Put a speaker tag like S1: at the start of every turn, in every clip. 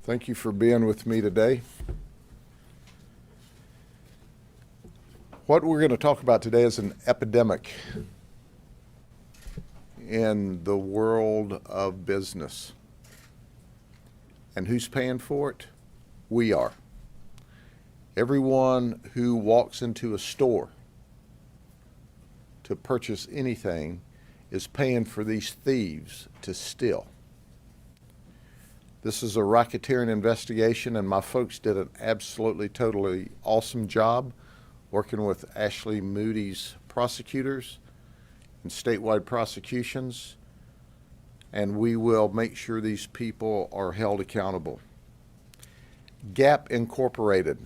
S1: Thank you for being with me today. What we're going to talk about today is an epidemic in the world of business. And who's paying for it? We are. Everyone who walks into a store to purchase anything is paying for these thieves to steal. This is a racketeering investigation, and my folks did an absolutely, totally awesome job working with Ashley Moody's prosecutors and statewide prosecutions, and we will make sure these people are held accountable. Gap Incorporated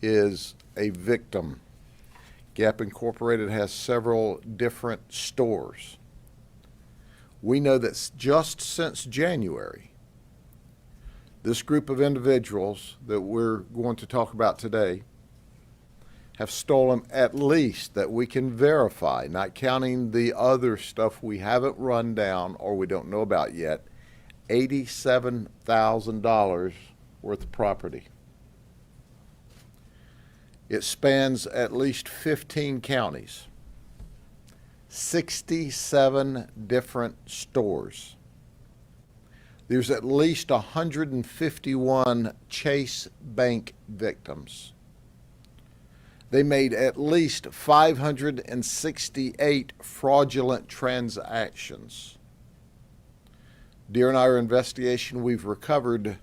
S1: is a victim. Gap Incorporated has several different stores. We know that just since January, this group of individuals that we're going to talk about today have stolen, at least that we can verify, not counting the other stuff we haven't run down or we don't know about yet, $87,000 worth of property. It spans at least 15 counties, 67 different stores. There's at least 151 Chase Bank victims. They made at least 568 fraudulent transactions. During our investigation, we've recovered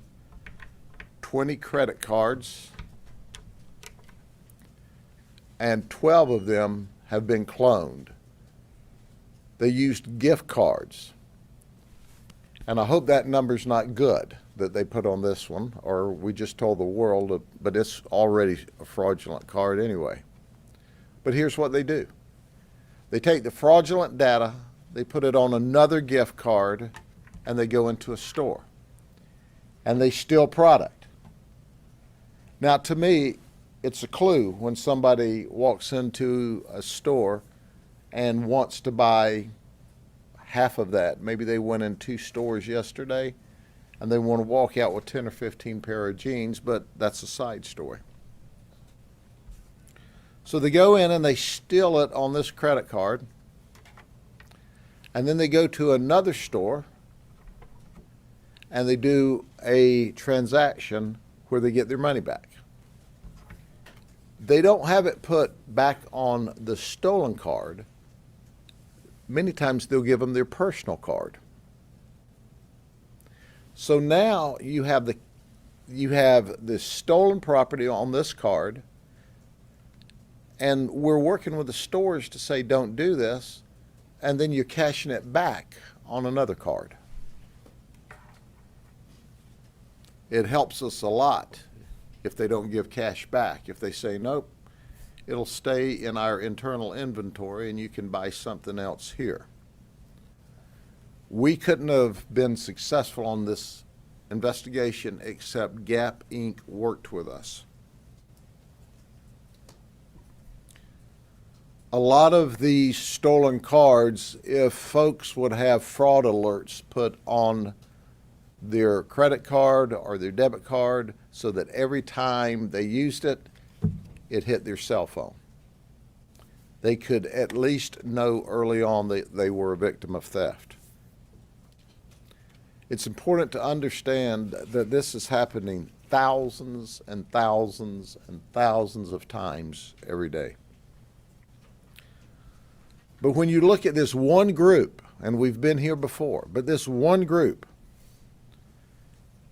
S1: 20 credit cards, and 12 of them have been cloned. They used gift cards. And I hope that number's not good that they put on this one, or we just told the world, but it's already a fraudulent card anyway. But here's what they do. They take the fraudulent data, they put it on another gift card, and they go into a store. And they steal product. Now, to me, it's a clue when somebody walks into a store and wants to buy half of that. Maybe they went in 2 stores yesterday and they want to walk out with 10 or 15 pair of jeans, but that's a side story. So they go in and they steal it on this credit card, and then they go to another store and they do a transaction where they get their money back. They don't have it put back on the stolen card. Many times they'll give them their personal card. So now you have the stolen property on this card, and we're working with the stores to say don't do this, and then you're cashing it back on another card. It helps us a lot if they don't give cash back. If they say nope, it'll stay in our internal inventory and you can buy something else here. We couldn't have been successful on this investigation except Gap Inc. worked with us. A lot of these stolen cards, if folks would have fraud alerts put on their credit card or their debit card so that every time they used it, it hit their cell phone, they could at least know early on that they were a victim of theft. It's important to understand that this is happening thousands and thousands and thousands of times every day. But when you look at this one group, and we've been here before, but this one group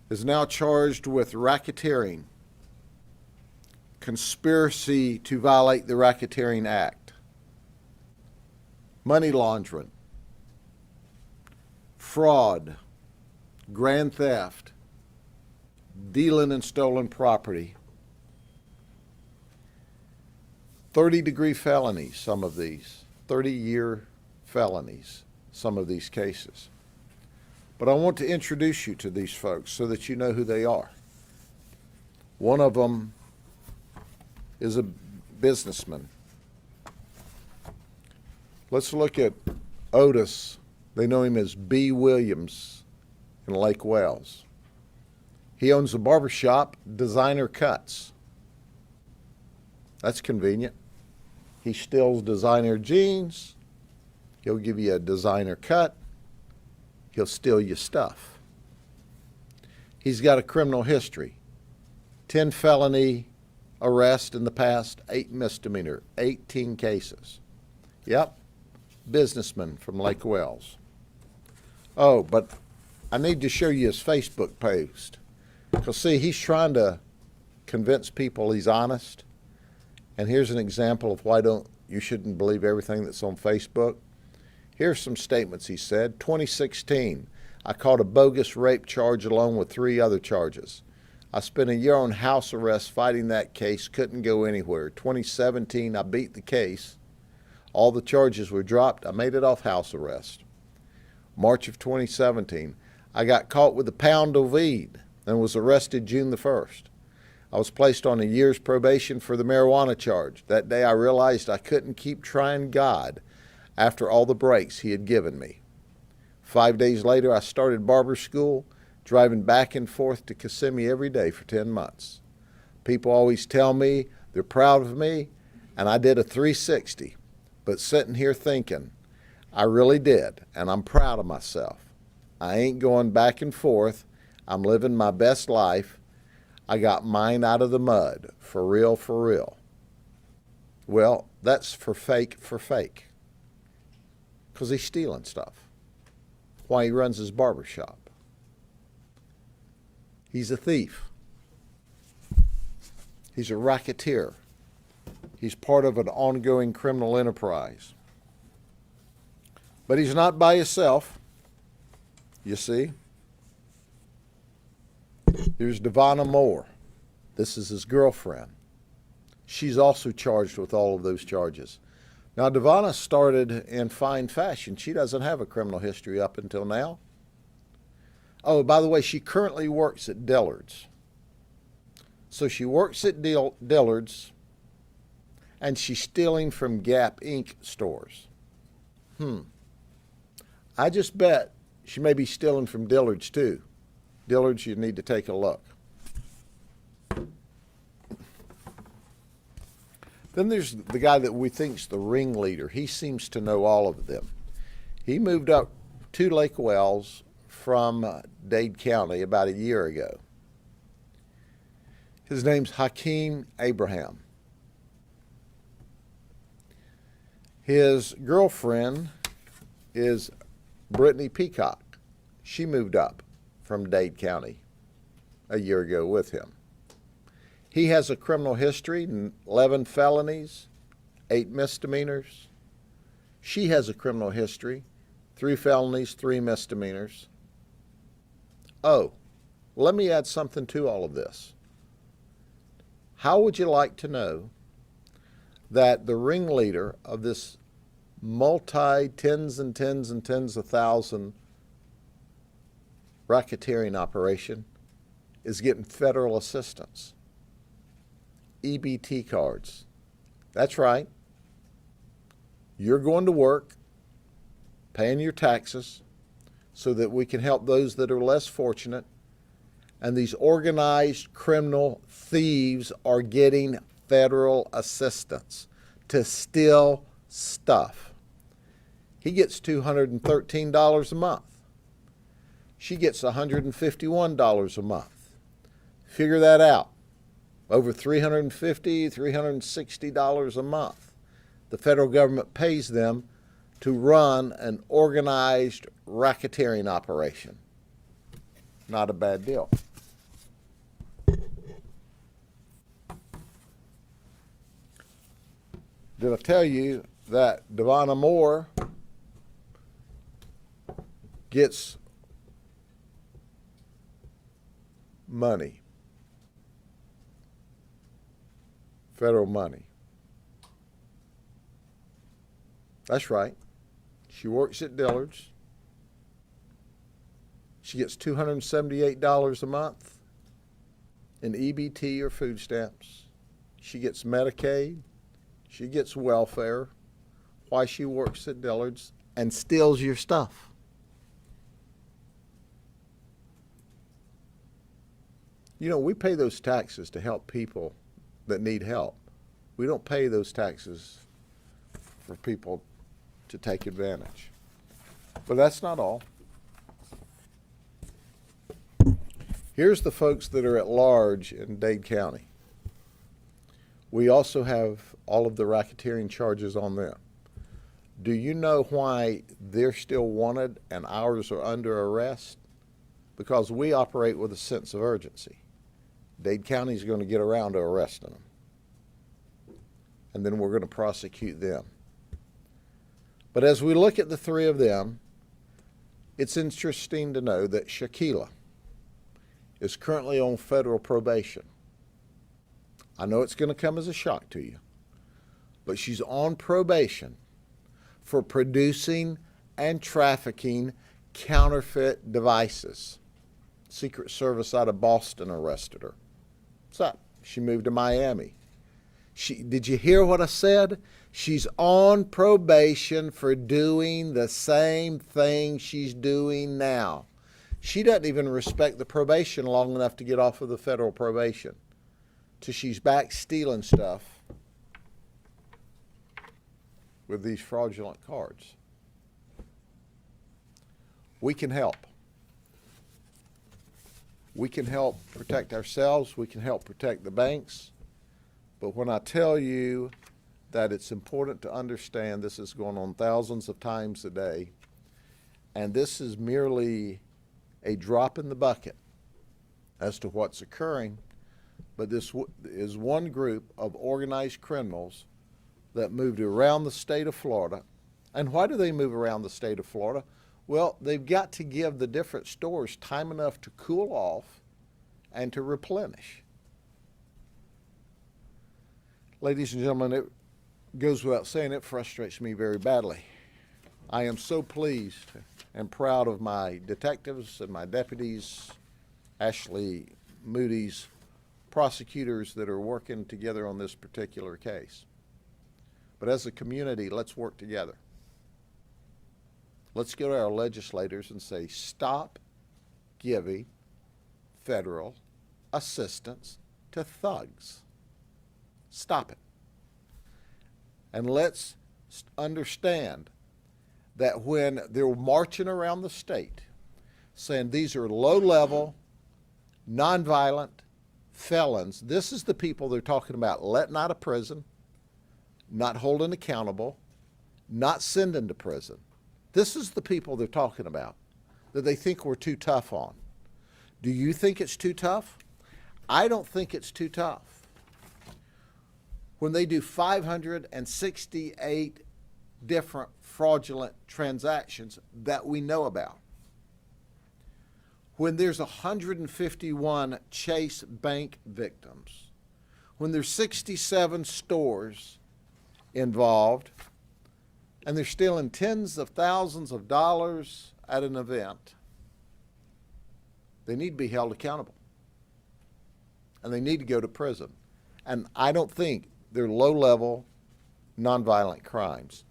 S1: is now charged with racketeering, conspiracy to violate the Racketeering Act, money laundering, fraud, grand theft, dealing in stolen property, 30-degree felonies, some of these, 30-year felonies, some of these cases. But I want to introduce you to these folks so that you know who they are. One of them is a businessman. Let's look at Otis. They know him as B. Williams in Lake Wales. He owns a barber shop, Designer Cuts. That's convenient. He steals designer jeans. He'll give you a designer cut. He'll steal your stuff. He's got a criminal history. 10 felony arrests in the past, 8 misdemeanor, 18 cases. Yep, businessman from Lake Wells. Oh, but I need to show you his Facebook post. Because, see, he's trying to convince people he's honest. And here's an example of why you shouldn't believe everything that's on Facebook. Here's some statements he said. 2016, I caught a bogus rape charge along with 3 other charges. I spent a year on house arrest fighting that case, couldn't go anywhere. 2017, I beat the case. All the charges were dropped. I made it off house arrest. March of 2017, I got caught with a pound of weed and was arrested June the 1st. I was placed on a year's probation for the marijuana charge. That day I realized I couldn't keep trying God after all the breaks he had given me. 5 days later, I started barber school, driving back and forth to Kissimmee every day for 10 months. People always tell me they're proud of me, and I did a 360. But sitting here thinking, I really did, and I'm proud of myself. I ain't going back and forth. I'm living my best life. I got mine out of the mud, for real, for real. Well, that's for fake, because he's stealing stuff. Why he runs his barber shop. He's a thief. He's a racketeer. He's part of an ongoing criminal enterprise. But he's not by himself, you see. There's Devonna Moore. This is his girlfriend. She's also charged with all of those charges. Now, Devonna started in fine fashion. She doesn't have a criminal history up until now. Oh, by the way, she currently works at Dillard's. So she works at Dillard's, and she's stealing from Gap Inc. stores. I just bet she may be stealing from Dillard's too. Dillard's, you need to take a look. Then there's the guy that we think's the ringleader. He seems to know all of them. He moved up to Lake Wells from Dade County about a year ago. His name's Hakeem Abraham. His girlfriend is Brittany Peacock. She moved up from Dade County a year ago with him. He has a criminal history, 11 felonies, 8 misdemeanors. She has a criminal history, 3 felonies, 3 misdemeanors. Oh, let me add something to all of this. How would you like to know that the ringleader of this multi-tens and tens and tens of thousand racketeering operation is getting federal assistance? EBT cards. That's right. You're going to work, paying your taxes, so that we can help those that are less fortunate. And these organized criminal thieves are getting federal assistance to steal stuff. He gets $213 a month. She gets $151 a month. Figure that out. Over $350, $360 a month. The federal government pays them to run an organized racketeering operation. Not a bad deal. Did I tell you that Devonna Moore gets money? Federal money. That's right. She works at Dillard's. She gets $278 a month in EBT or food stamps. She gets Medicaid. She gets welfare. Why she works at Dillard's and steals your stuff. You know, we pay those taxes to help people that need help. We don't pay those taxes for people to take advantage. But that's not all. Here's the folks that are at large in Dade County. We also have all of the racketeering charges on them. Do you know why they're still wanted and ours are under arrest? Because we operate with a sense of urgency. Dade County is going to get around to arresting them. And then we're going to prosecute them. But as we look at the three of them, it's interesting to know that Shaquila is currently on federal probation. I know it's going to come as a shock to you, but she's on probation for producing and trafficking counterfeit devices. Secret Service out of Boston arrested her. So she moved to Miami. Did you hear what I said? She's on probation for doing the same thing she's doing now. She doesn't even respect the probation long enough to get off of the federal probation. So she's back stealing stuff with these fraudulent cards. We can help. We can help protect ourselves. We can help protect the banks. But when I tell you that it's important to understand this is going on thousands of times a day, and this is merely a drop in the bucket as to what's occurring, but this is one group of organized criminals that moved around the state of Florida. And why do they move around the state of Florida? Well, they've got to give the different stores time enough to cool off and to replenish. Ladies and gentlemen, it goes without saying, it frustrates me very badly. I am so pleased and proud of my detectives and my deputies, Ashley Moody's prosecutors that are working together on this particular case. But as a community, let's work together. Let's go to our legislators and say, stop giving federal assistance to thugs. Stop it. And let's understand that when they're marching around the state saying these are low-level, nonviolent felons, this is the people they're talking about letting out of prison, not holding accountable, not sending to prison. This is the people they're talking about that they think we're too tough on. Do you think it's too tough? I don't think it's too tough. When they do 568 different fraudulent transactions that we know about, when there's 151 Chase Bank victims, when there's 67 stores involved, and they're stealing tens of thousands of dollars at an event, they need to be held accountable. And they need to go to prison. And I don't think they're low-level, nonviolent crimes.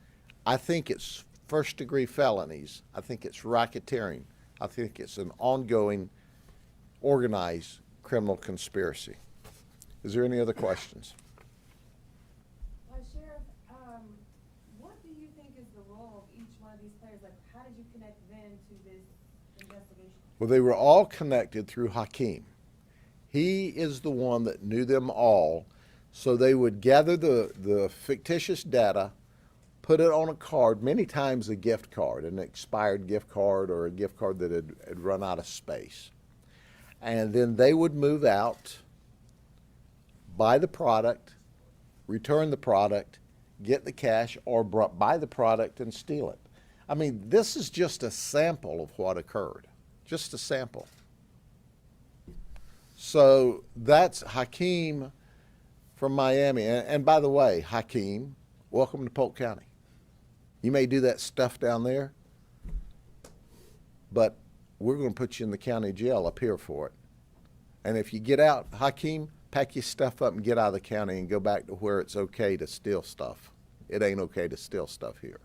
S1: I think it's first-degree felonies. I think it's racketeering. I think it's an ongoing, organized criminal conspiracy. Is there any other questions?
S2: Sheriff, what do you think is the role of each one of these players? Like, how did you connect them to this investigation?
S1: Well, they were all connected through Hakeem. He is the one that knew them all, so they would gather the fictitious data, put it on a card, many times a gift card, an expired gift card or a gift card that had run out of space. And then they would move out, buy the product, return the product, get the cash, or buy the product and steal it. I mean, this is just a sample of what occurred, just a sample. So that's Hakeem from Miami. And by the way, Hakeem, welcome to Polk County. You may do that stuff down there, but we're going to put you in the county jail up here for it. And if you get out, Hakeem, pack your stuff up and get out of the county and go back to where it's okay to steal stuff. It ain't okay to steal stuff here.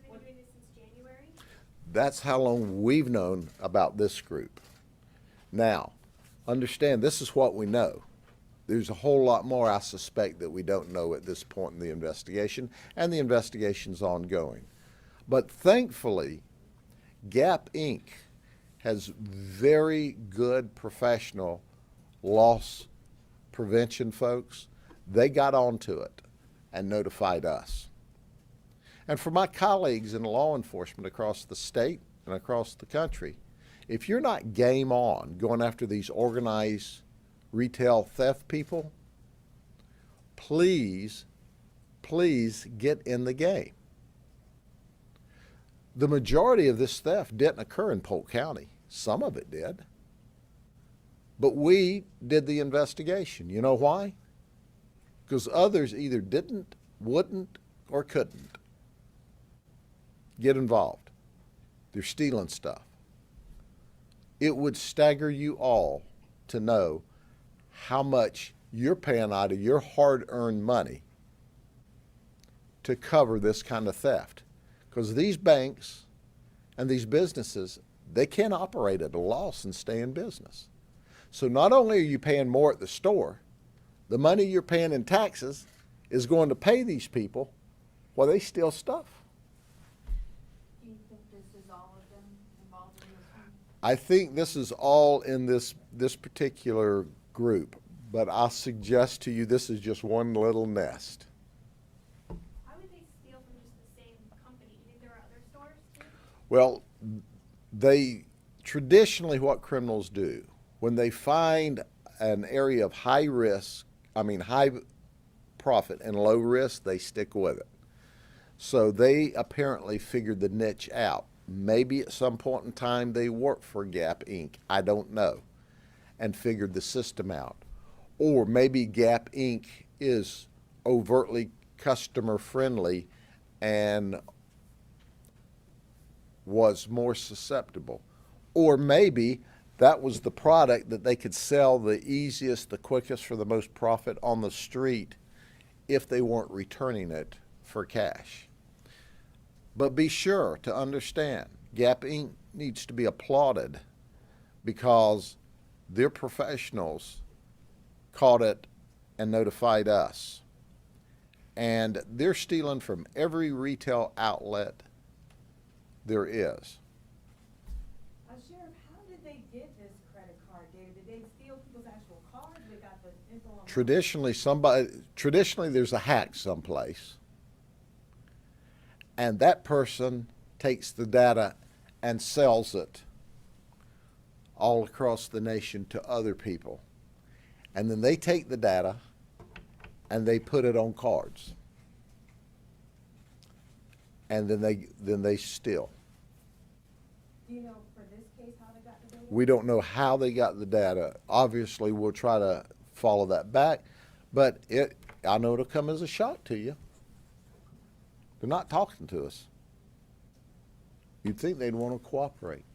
S2: So they've been doing this since January?
S1: That's how long we've known about this group. Now, understand, this is what we know. There's a whole lot more, I suspect, that we don't know at this point in the investigation, and the investigation's ongoing. But thankfully, Gap Inc. has very good professional loss prevention folks. They got onto it and notified us. And for my colleagues in law enforcement across the state and across the country, if you're not game on going after these organized retail theft people, please get in the game. The majority of this theft didn't occur in Polk County. Some of it did. But we did the investigation. You know why? Because others either didn't, wouldn't, or couldn't get involved. They're stealing stuff. It would stagger you all to know how much you're paying out of your hard-earned money to cover this kind of theft. Because these banks and these businesses, they can't operate at a loss and stay in business. So not only are you paying more at the store, the money you're paying in taxes is going to pay these people while they steal stuff.
S2: Do you think this is all of them involved in this one?
S1: I think this is all in this particular group, but I'll suggest to you this is just one little nest.
S3: Why would they steal from just the same company? You think there are other stores too?
S1: Well, they traditionally, what criminals do, when they find an area of high profit and low risk, they stick with it. So they apparently figured the niche out. Maybe at some point in time they worked for Gap Inc. I don't know, and figured the system out. Or maybe Gap Inc. is overtly customer friendly and was more susceptible. Or maybe that was the product that they could sell the easiest, the quickest, for the most profit on the street if they weren't returning it for cash. But be sure to understand, Gap Inc. needs to be applauded because their professionals caught it and notified us. And they're stealing from every retail outlet there is.
S2: Sheriff, how did they get this credit card data? Did they steal people's actual cards? They got the info on.
S1: Traditionally there's a hack someplace, and that person takes the data and sells it all across the nation to other people. And then they take the data and they put it on cards. And then they steal.
S2: Do you know for this case how they got the data?
S1: We don't know how they got the data. Obviously, we'll try to follow that back, but I know it'll come as a shock to you. They're not talking to us. You'd think they'd want to cooperate.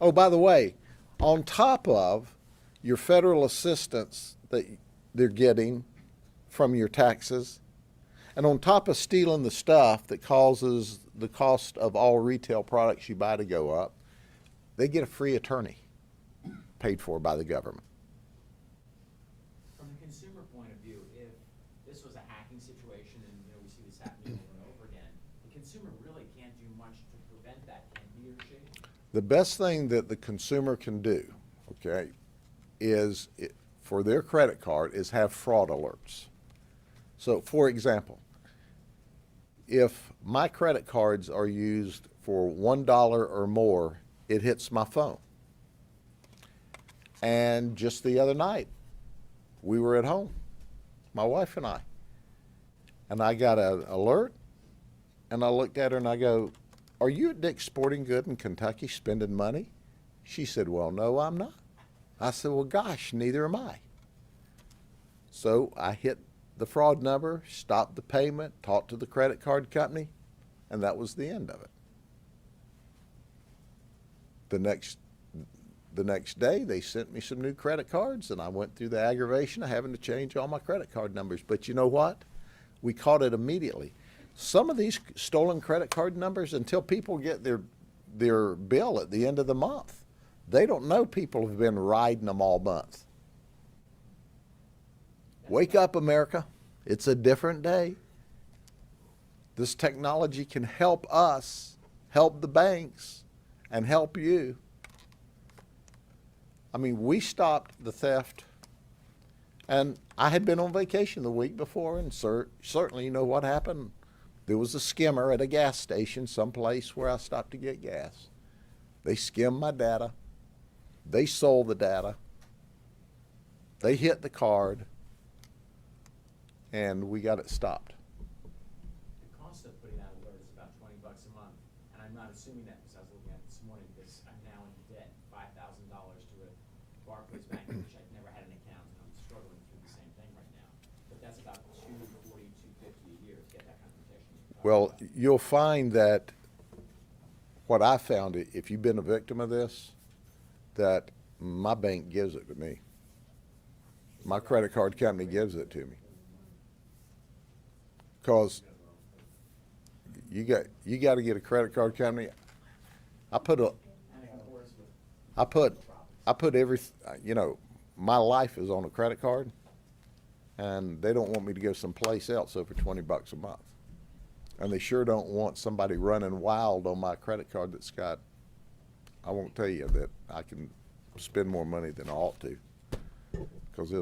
S1: Oh, by the way, on top of your federal assistance that they're getting from your taxes, and on top of stealing the stuff that causes the cost of all retail products you buy to go up, they get a free attorney paid for by the government.
S4: From the consumer point of view, if this was a hacking situation, and we see this happening over and over again, the consumer really can't do much to prevent that, can he or she?
S1: The best thing that the consumer can do, okay, is for their credit card is have fraud alerts. So, for example, if my credit cards are used for $1 or more, it hits my phone. And just the other night, we were at home, my wife and I got an alert, and I looked at her and I go, "Are you at Dick's Sporting Goods in Kentucky spending money?" She said, "Well, no, I'm not." I said, "Well, gosh, neither am I." So I hit the fraud number, stopped the payment, talked to the credit card company, and that was the end of it. The next day, they sent me some new credit cards, and I went through the aggravation of having to change all my credit card numbers. But you know what? We caught it immediately. Some of these stolen credit card numbers, until people get their bill at the end of the month, They don't know people have been riding them all month. Wake up, America. It's a different day. This technology can help us, help the banks, and help you. I mean, we stopped the theft, and I had been on vacation the week before, and certainly you know what happened. There was a skimmer at a gas station someplace where I stopped to get gas. They skimmed my data. They sold the data. They hit the card, and we got it stopped.
S4: The cost of putting that alert is about $20 a month, and I'm not assuming that because I was looking at it this morning because I'm now in debt $5,000 to a Barclays Bank, which I've never had an account, and I'm struggling through the same thing right now. But that's about $240, $250 a year to get that kind of protection.
S1: Well, you'll find that what I found, if you've been a victim of this, that my bank gives it to me. My credit card company gives it to me. Because you got to get a credit card company. I put every, you know, my life is on a credit card, and they don't want me to go someplace else over $20 a month. And they sure don't want somebody running wild on my credit card that's got, I won't tell you that I can spend more money than I ought to, because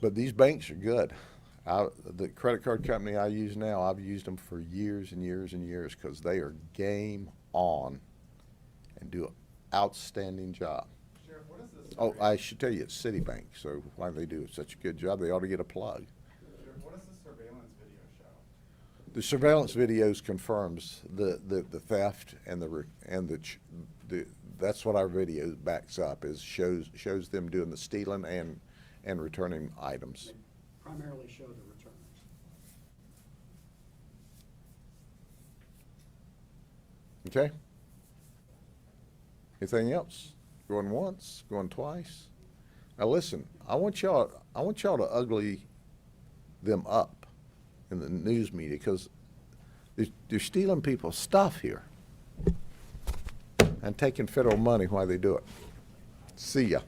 S1: but these banks are good. The credit card company I use now, I've used them for years and years and years because they are game on and do an outstanding job.
S5: Sheriff, what is this?
S1: Oh, I should tell you, it's Citibank, so why they do such a good job, they ought to get a plug.
S5: Sheriff, what does the surveillance video show?
S1: The surveillance videos confirms the theft and that's what our video backs up, is shows them doing the stealing and returning items.
S6: They primarily show the returners.
S1: Okay? Anything else? Going once, going twice? Now listen, I want y'all to ugly them up in the news media, because they're stealing people's stuff here and taking federal money while they do it. See ya.